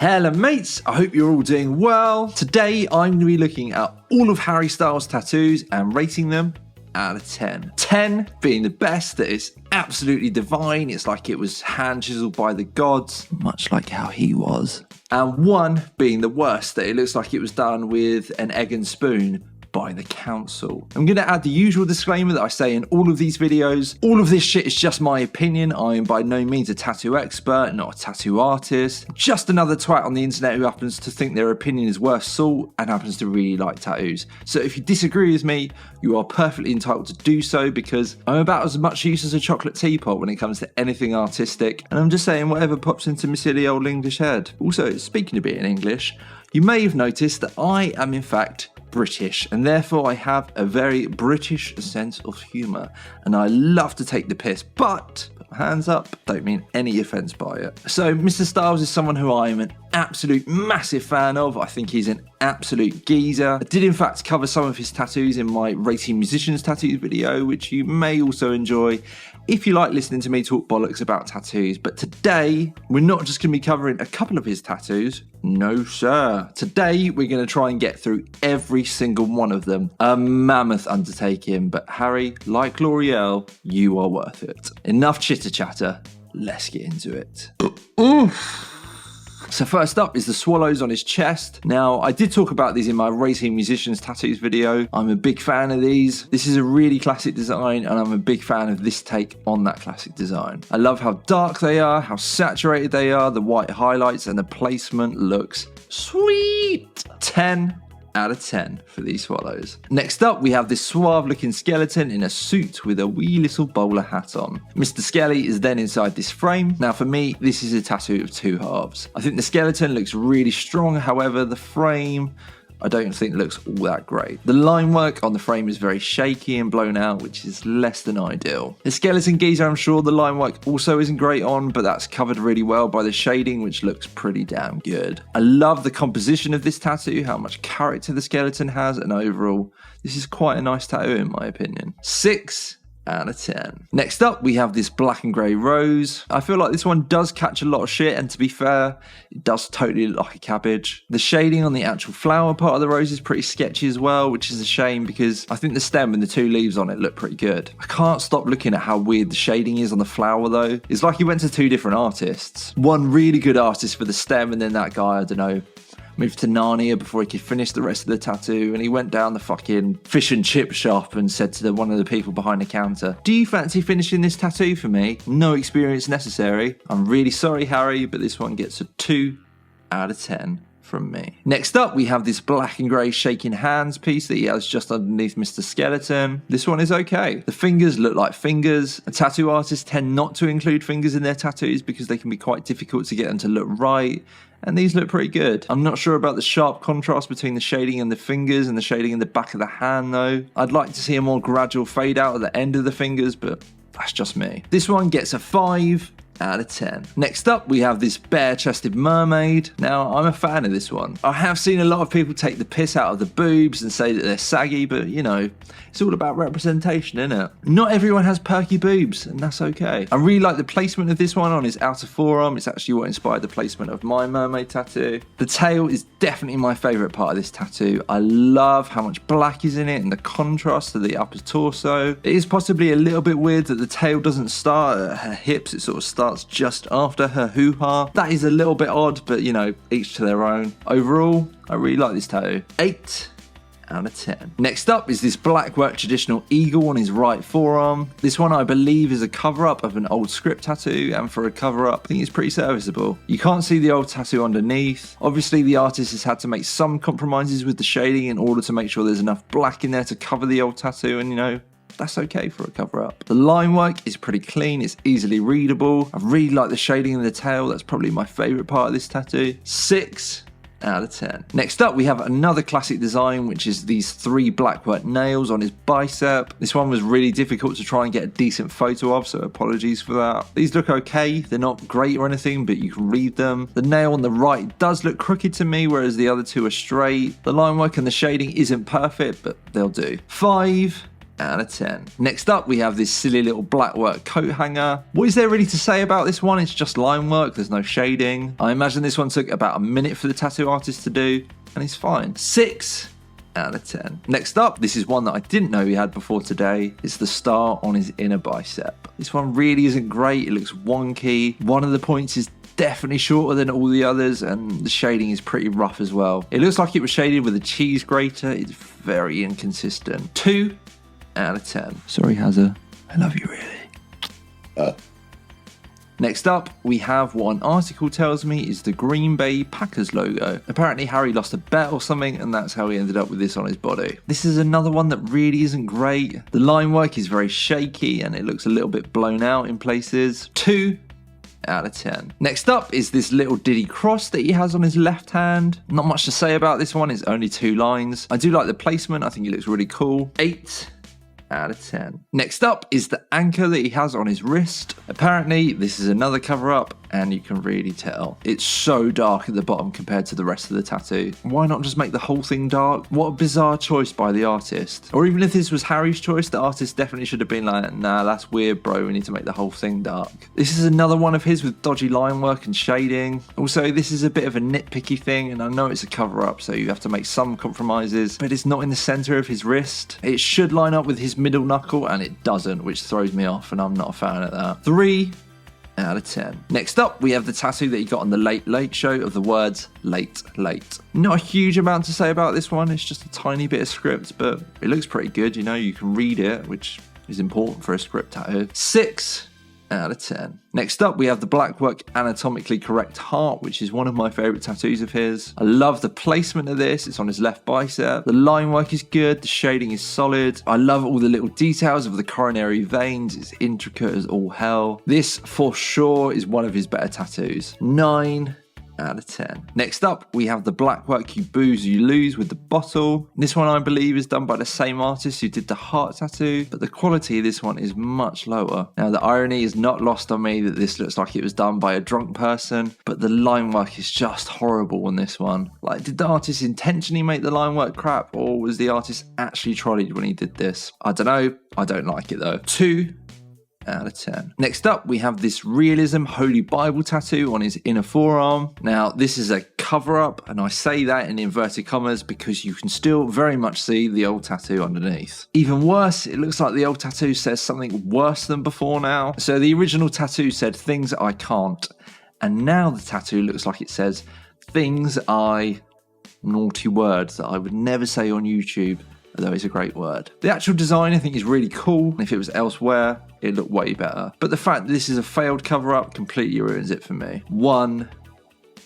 Hello mates, I hope you're all doing well. Today I'm going to be looking at all of Harry Styles' tattoos and rating them out of 10. 10 being the best, that it's absolutely divine, it's like it was hand chiseled by the gods, much like how he was. And 1 being the worst, that it looks like it was done with an egg and spoon by the council. I'm going to add the usual disclaimer that I say in all of these videos. All of this shit is just my opinion. I am by no means a tattoo expert, not a tattoo artist. Just another twat on the internet who happens to think their opinion is worth salt and happens to really like tattoos. So if you disagree with me, you are perfectly entitled to do so, because I'm about as much use as a chocolate teapot when it comes to anything artistic, and I'm just saying whatever pops into my silly old English head. Also, speaking of being English, you may have noticed that I am in fact British, and therefore I have a very British sense of humour, and I love to take the piss, but hands up, don't mean any offence by it. So Mr. Styles is someone who I am an absolute massive fan of. I think he's an absolute geezer. I did in fact cover some of his tattoos in my Rating Musicians Tattoos video, which you may also enjoy if you like listening to me talk bollocks about tattoos. But today, we're not just going to be covering a couple of his tattoos. No, sir. Today, we're going to try and get through every single one of them. A mammoth undertaking, but Harry, like L'Oreal, you are worth it. Enough chitter chatter. Let's get into it. So first up is the swallows on his chest. Now, I did talk about these in my Rating Musicians Tattoos video. I'm a big fan of these. This is a really classic design, and I'm a big fan of this take on that classic design. I love how dark they are, how saturated they are, the white highlights, and the placement looks sweet. 10 out of 10 for these swallows. Next up, we have this suave looking skeleton in a suit with a wee little bowler hat on. Mr. Skelly is then inside this frame. Now for me, this is a tattoo of 2 halves. I think the skeleton looks really strong, however the frame I don't think looks all that great. The line work on the frame is very shaky and blown out, which is less than ideal. The skeleton geezer, I'm sure the line work also isn't great on, but that's covered really well by the shading, which looks pretty damn good. I love the composition of this tattoo, how much character the skeleton has, and overall, this is quite a nice tattoo in my opinion. 6 out of 10. Next up, we have this black and grey rose. I feel like this one does catch a lot of shit, and to be fair, it does totally look like a cabbage. The shading on the actual flower part of the rose is pretty sketchy as well, which is a shame because I think the stem and the 2 leaves on it look pretty good. I can't stop looking at how weird the shading is on the flower though. It's like he went to 2 different artists. One really good artist for the stem, and then that guy, I don't know, moved to Narnia before he could finish the rest of the tattoo, and he went down the fucking fish and chip shop and said to one of the people behind the counter, "Do you fancy finishing this tattoo for me? No experience necessary." I'm really sorry, Harry, but this one gets a 2 out of 10 from me. Next up, we have this black and grey shaking hands piece that he has just underneath Mr. Skeleton. This one is okay. The fingers look like fingers. Tattoo artists tend not to include fingers in their tattoos because they can be quite difficult to get them to look right. And these look pretty good. I'm not sure about the sharp contrast between the shading and the fingers and the shading in the back of the hand though. I'd like to see a more gradual fade out at the end of the fingers, but that's just me. This one gets a 5 out of 10. Next up, we have this bare-chested mermaid. Now, I'm a fan of this one. I have seen a lot of people take the piss out of the boobs and say that they're saggy, but you know, it's all about representation, isn't it? Not everyone has perky boobs, and that's okay. I really like the placement of this one on his outer forearm. It's actually what inspired the placement of my mermaid tattoo. The tail is definitely my favourite part of this tattoo. I love how much black is in it and the contrast to the upper torso. It is possibly a little bit weird that the tail doesn't start at her hips, it sort of starts just after her hoo-ha. That is a little bit odd, but you know, each to their own. Overall, I really like this tattoo. 8 out of 10. Next up is this black work traditional eagle on his right forearm. This one I believe is a cover-up of an old script tattoo, and for a cover-up, I think it's pretty serviceable. You can't see the old tattoo underneath. Obviously, the artist has had to make some compromises with the shading in order to make sure there's enough black in there to cover the old tattoo, and you know, that's okay for a cover-up. The line work is pretty clean, it's easily readable. I really like the shading in the tail, that's probably my favourite part of this tattoo. 6 out of 10. Next up, we have another classic design, which is these 3 blackwork nails on his bicep. This one was really difficult to try and get a decent photo of, so apologies for that. These look okay, they're not great or anything, but you can read them. The nail on the right does look crooked to me, whereas the other 2 are straight. The line work and the shading isn't perfect, but they'll do. 5 out of 10. Next up, we have this silly little black work coat hanger. What is there really to say about this one? It's just line work, there's no shading. I imagine this one took about a minute for the tattoo artist to do, and it's fine. 6 out of 10. Next up, this is one that I didn't know he had before today. It's the star on his inner bicep. This one really isn't great, it looks wonky. One of the points is definitely shorter than all the others, and the shading is pretty rough as well. It looks like it was shaded with a cheese grater. It's very inconsistent. 2 out of 10. Sorry, Hazza. I love you really. Next up, we have what an article tells me is the Green Bay Packers logo. Apparently Harry lost a bet or something, and that's how he ended up with this on his body. This is another one that really isn't great. The line work is very shaky and it looks a little bit blown out in places. 2 out of 10. Next up is this little diddy cross that he has on his left hand. Not much to say about this one, it's only 2 lines. I do like the placement, I think it looks really cool. 8 out of 10. Next up is the anchor that he has on his wrist. Apparently this is another cover up, and you can really tell it's so dark at the bottom compared to the rest of the tattoo. Why not just make the whole thing dark? What a bizarre choice by the artist. Or even if this was Harry's choice, the artist definitely should have been like, nah, that's weird, bro, we need to make the whole thing dark. This is another one of his with dodgy line work and shading. Also, this is a bit of a nitpicky thing, and I know it's a cover up, so you have to make some compromises, but it's not in the center of his wrist. It should line up with his middle knuckle, and it doesn't, which throws me off, and I'm not a fan of that. 3 out of 10. Next up, we have the tattoo that he got on the Late Late Show of the words late, late. Not a huge amount to say about this one, it's just a tiny bit of script, but it looks pretty good, you know, you can read it, which is important for a script tattoo. 6 out of 10. Next up, we have the Blackwork Anatomically Correct Heart, which is one of my favourite tattoos of his. I love the placement of this. It's on his left bicep. The line work is good. The shading is solid. I love all the little details of the coronary veins. It's intricate as all hell. This, for sure, is one of his better tattoos. 9 out of 10. Next up, we have the Blackwork You Booze You Lose with the bottle. This one, I believe, is done by the same artist who did the heart tattoo, but the quality of this one is much lower. Now, the irony is not lost on me that this looks like it was done by a drunk person, but the line work is just horrible on this one. Like, did the artist intentionally make the line work crap, or was the artist actually trolleyed when he did this? I don't know. I don't like it though. 2 out of 10. Next up, we have this Realism Holy Bible tattoo on his inner forearm. Now, this is a cover-up, and I say that in inverted commas because you can still very much see the old tattoo underneath. Even worse, it looks like the old tattoo says something worse than before now. So the original tattoo said things I can't, and now the tattoo looks like it says things I... naughty words that I would never say on YouTube, although it's a great word. The actual design I think is really cool. If it was elsewhere, it'd look way better. But the fact that this is a failed cover-up completely ruins it for me. 1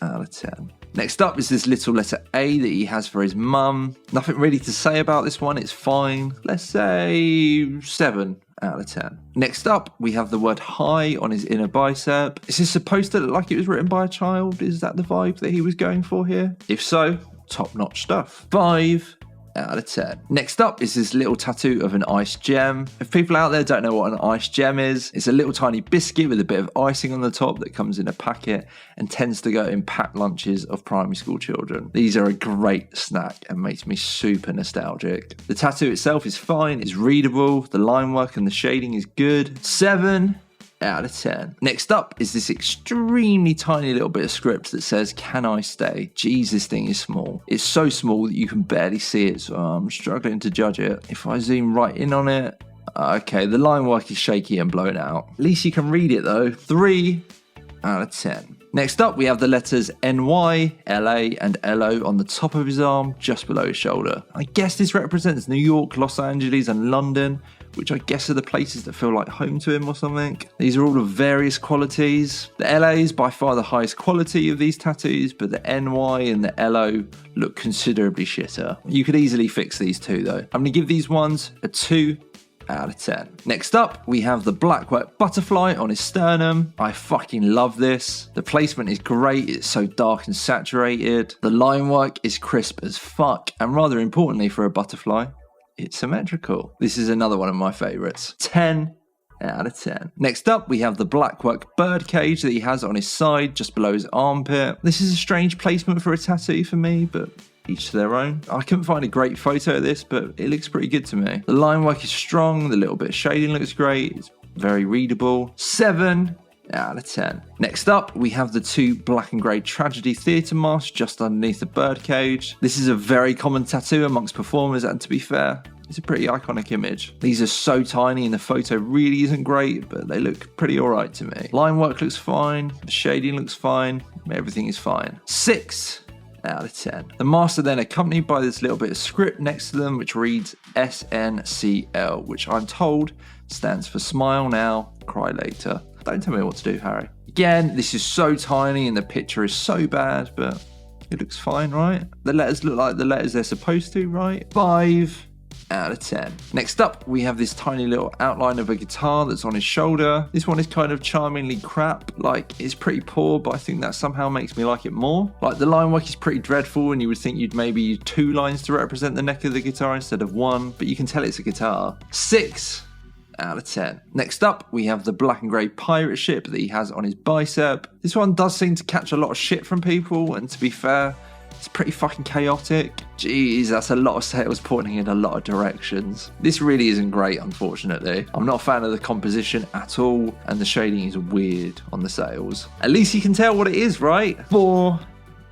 out of 10. Next up is this little letter A that he has for his mum. Nothing really to say about this one, it's fine. Let's say 7 out of 10. Next up, we have the word high on his inner bicep. Is this supposed to look like it was written by a child? Is that the vibe that he was going for here? If so, top-notch stuff. 5 out of 10. Next up is this little tattoo of an ice gem. If people out there don't know what an ice gem is, it's a little tiny biscuit with a bit of icing on the top that comes in a packet and tends to go in packed lunches of primary school children. These are a great snack and makes me super nostalgic. The tattoo itself is fine, it's readable, the line work and the shading is good. 7 out of 10. Next up is this extremely tiny little bit of script that says, "Can I stay?" Jeez, this thing is small. It's so small that you can barely see it, so I'm struggling to judge it. If I zoom right in on it, okay, the line work is shaky and blown out. At least you can read it though. 3 out of 10. Next up, we have the letters NY, LA, and LO on the top of his arm, just below his shoulder. I guess this represents New York, Los Angeles, and London, which I guess are the places that feel like home to him or something. These are all of various qualities. The LA is by far the highest quality of these tattoos, but the NY and the LO look considerably shitter. You could easily fix these two though. I'm gonna give these ones a 2 out of 10. Next up, we have the Blackwork butterfly on his sternum. I fucking love this. The placement is great, it's so dark and saturated. The line work is crisp as fuck, and rather importantly for a butterfly, it's symmetrical. This is another one of my favourites. 10 out of 10. Next up, we have the Blackwork bird cage that he has on his side, just below his armpit. This is a strange placement for a tattoo for me, but each to their own. I couldn't find a great photo of this, but it looks pretty good to me. The line work is strong, the little bit of shading looks great, it's very readable. 7 out of 10. Next up, we have the 2 black and grey tragedy theatre masks just underneath the birdcage. This is a very common tattoo amongst performers, and to be fair, it's a pretty iconic image. These are so tiny and the photo really isn't great, but they look pretty alright to me. Line work looks fine, the shading looks fine, everything is fine. 6 out of 10. The masks are then accompanied by this little bit of script next to them, which reads SNCL, which I'm told stands for Smile Now, Cry Later. Don't tell me what to do, Harry. Again, this is so tiny and the picture is so bad, but it looks fine, right? The letters look like the letters they're supposed to, right? 5 out of 10. Next up, we have this tiny little outline of a guitar that's on his shoulder. This one is kind of charmingly crap. Like, it's pretty poor, but I think that somehow makes me like it more. Like, the line work is pretty dreadful, and you would think you'd maybe use 2 lines to represent the neck of the guitar instead of 1, but you can tell it's a guitar. 6 out of 10. Next up, we have the black and grey pirate ship that he has on his bicep. This one does seem to catch a lot of shit from people, and to be fair, it's pretty fucking chaotic. Jeez, that's a lot of sails pointing in a lot of directions. This really isn't great, unfortunately. I'm not a fan of the composition at all, and the shading is weird on the sails. At least you can tell what it is, right? 4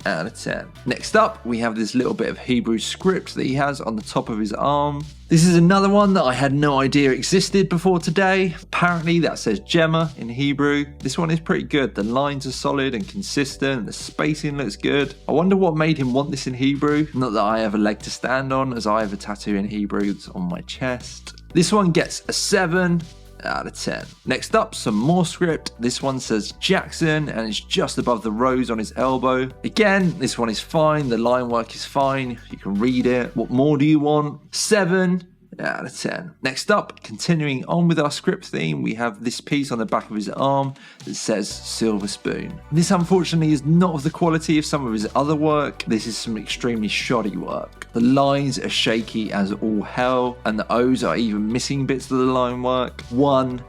out of 10. Next up, we have this little bit of Hebrew script that he has on the top of his arm. This is another one that I had no idea existed before today. Apparently that says Gemma in Hebrew. This one is pretty good. The lines are solid and consistent. The spacing looks good. I wonder what made him want this in Hebrew. Not that I have a leg to stand on, as I have a tattoo in Hebrew that's on my chest. This one gets a 7 out of 10. Next up, some more script. This one says Jackson and it's just above the rose on his elbow. Again, this one is fine. The line work is fine. You can read it. What more do you want? 7 out of 10. Next up, continuing on with our script theme, we have this piece on the back of his arm that says Silver Spoon. This unfortunately is not of the quality of some of his other work. This is some extremely shoddy work. The lines are shaky as all hell, and the O's are even missing bits of the line work. 1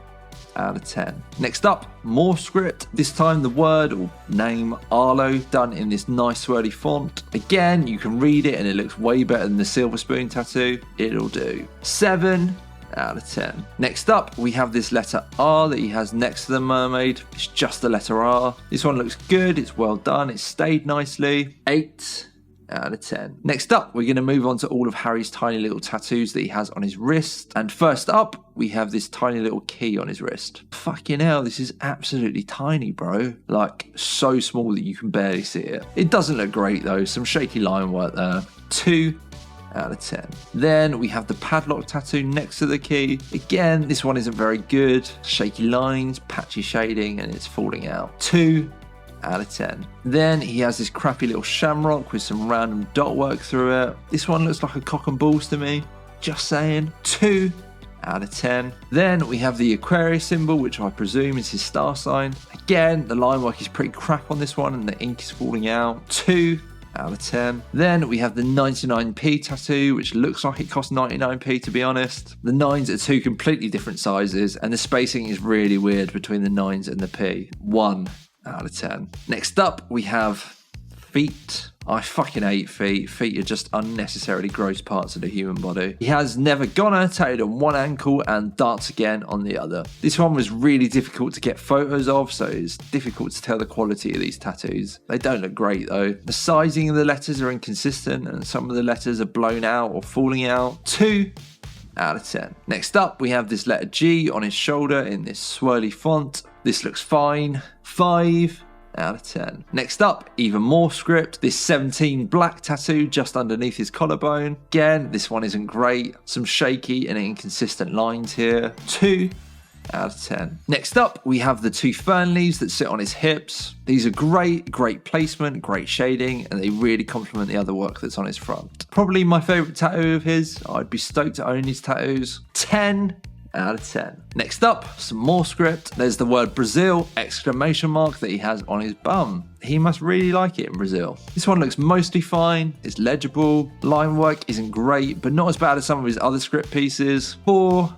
out of 10. Next up, more script. This time the word or name Arlo done in this nice swirly font. Again, you can read it and it looks way better than the Silver Spoon tattoo. It'll do. 7 out of 10. Next up, we have this letter R that he has next to the mermaid. It's just the letter R. This one looks good. It's well done. It's stayed nicely. 8 out of 10. Next up, we're going to move on to all of Harry's tiny little tattoos that he has on his wrist. And first up, we have this tiny little key on his wrist. Fucking hell, this is absolutely tiny, bro. Like, so small that you can barely see it. It doesn't look great, though. Some shaky line work there. 2 out of 10. Then we have the padlock tattoo next to the key. Again, this one isn't very good. Shaky lines, patchy shading, and it's falling out. 2 out of 10. Then he has this crappy little shamrock with some random dot work through it. This one looks like a cock and balls to me. Just saying. 2 out of 10. Then we have the Aquarius symbol, which I presume is his star sign. Again, the line work is pretty crap on this one and the ink is falling out. 2 out of 10. Then we have the 99p tattoo, which looks like it costs 99p, to be honest. The 9s are 2 completely different sizes and the spacing is really weird between the 9s and the p. 1 out of 10. Next up, we have feet. I fucking hate feet. Feet are just unnecessarily gross parts of the human body. He has Never Gonna tattooed on one ankle and Darts Again on the other. This one was really difficult to get photos of, so it's difficult to tell the quality of these tattoos. They don't look great though. The sizing of the letters are inconsistent and some of the letters are blown out or falling out. 2 out of 10. Next up, we have this letter G on his shoulder in this swirly font. This looks fine. 5 out of 10. Next up, even more script. This 17 black tattoo just underneath his collarbone. Again, this one isn't great. Some shaky and inconsistent lines here. 2 out of 10. Next up, we have the 2 fern leaves that sit on his hips. These are great placement, great shading, and they really complement the other work that's on his front. Probably my favourite tattoo of his. I'd be stoked to own his tattoos. 10 out of 10. Next up, some more script. There's the word Brazil, exclamation mark, that he has on his bum. He must really like it in Brazil. This one looks mostly fine. It's legible. Line work isn't great, but not as bad as some of his other script pieces. 4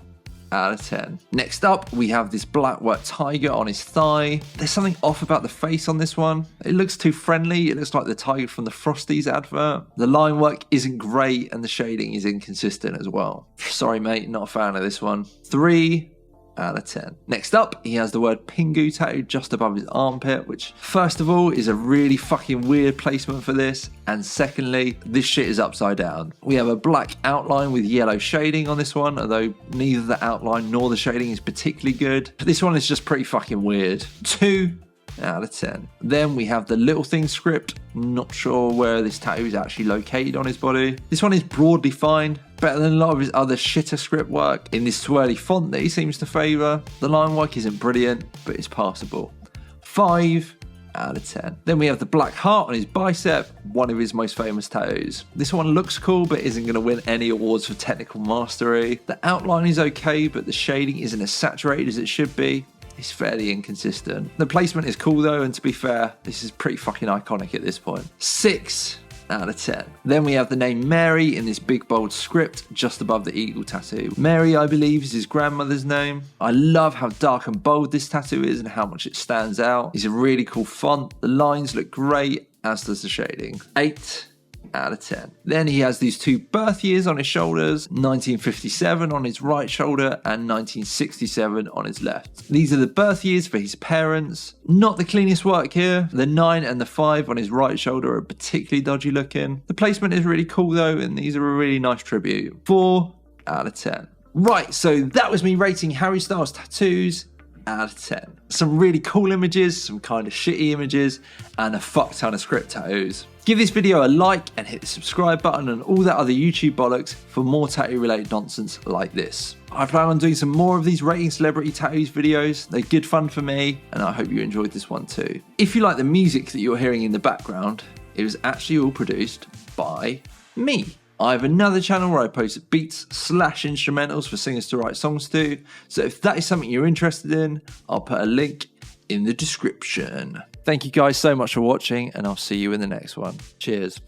out of 10. Next up, we have this black work tiger on his thigh. There's something off about the face on this one. It looks too friendly. It looks like the tiger from the Frosties advert. The line work isn't great and the shading is inconsistent as well. Sorry mate, not a fan of this one. 3 out of 10. Next up, he has the word Pingu tattooed just above his armpit, which first of all is a really fucking weird placement for this, and secondly, this shit is upside down. We have a black outline with yellow shading on this one, although neither the outline nor the shading is particularly good. This one is just pretty fucking weird. 2 out of 10. Then we have the Little Things script. Not sure where this tattoo is actually located on his body. This one is broadly fine, better than a lot of his other shitter script work in this swirly font that he seems to favour. The line work isn't brilliant, but it's passable. 5 out of 10. Then we have the black heart on his bicep, one of his most famous tattoos. This one looks cool, but isn't going to win any awards for technical mastery. The outline is okay, but the shading isn't as saturated as it should be. It's fairly inconsistent. The placement is cool though, and to be fair, this is pretty fucking iconic at this point. 6 out of 10. Then we have the name Mary in this big bold script just above the eagle tattoo. Mary, I believe, is his grandmother's name. I love how dark and bold this tattoo is and how much it stands out. It's a really cool font. The lines look great, as does the shading. 8 out of 10. Then he has these 2 birth years on his shoulders, 1957 on his right shoulder and 1967 on his left. These are the birth years for his parents. Not the cleanest work here. The 9 and the 5 on his right shoulder are particularly dodgy looking. The placement is really cool though, and these are a really nice tribute. 4 out of 10. Right, so that was me rating Harry Styles tattoos out of 10. Some really cool images, some kind of shitty images, and a fuck ton of script tattoos. Give this video a like and hit the subscribe button and all that other YouTube bollocks for more tattoo related nonsense like this. I plan on doing some more of these rating celebrity tattoos videos. They're good fun for me, and I hope you enjoyed this one too. If you like the music that you're hearing in the background, it was actually all produced by me. I have another channel where I post beats/instrumentals for singers to write songs to, so if that is something you're interested in, I'll put a link in the description. Thank you guys so much for watching, and I'll see you in the next one. Cheers.